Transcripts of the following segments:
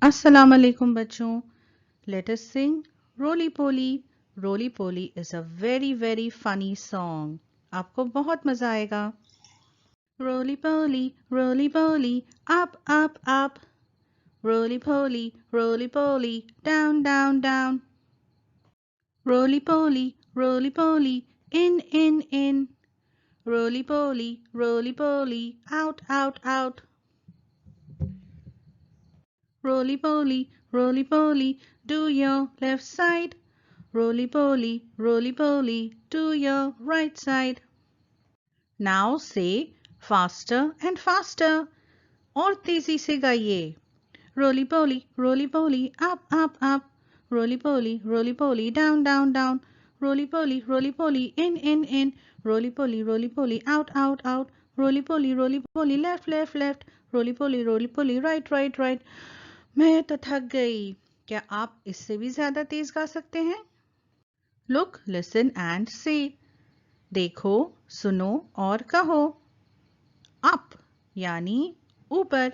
Assalamu alaikum bachon. Let us sing Roly Poly. Roly Poly is a very funny song. आपको बहुत मजा आएगा. Roly Poly, up, up. Roly Poly, down, down. Roly Poly, in. Roly Poly, out. Roly Poly, do your left side. Roly Poly, do your right side. Now say faster and faster. और तेजी से गाइए. Roly Poly, up. Roly Poly, down. Roly Poly, in. Roly Poly, out. Roly Poly, left. Roly Poly, right. मैं तो थक गई. क्या आप इससे भी ज्यादा तेज गा सकते हैं? Look, listen and say. देखो, सुनो और कहो. Up यानी ऊपर.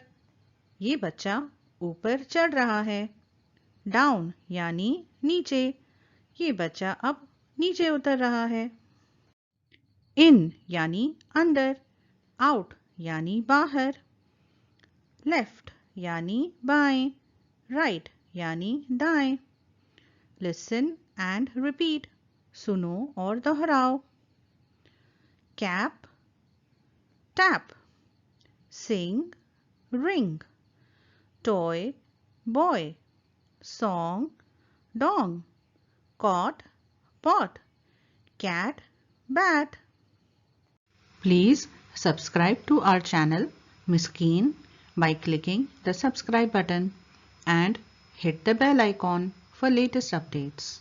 ये बच्चा ऊपर चढ़ रहा है. Down यानी नीचे. ये बच्चा अब नीचे उतर रहा है. In यानी अंदर. Out यानी बाहर. Left यानी बाएं. Right यानी दाएं. Listen and repeat. सुनो और दोहराओ. Cap, tap. Sing, ring. Toy, boy. Song, dong. Cot, pot. Cat, bat. Please subscribe to our channel Miskeen by clicking the subscribe button and hit the bell icon for latest updates.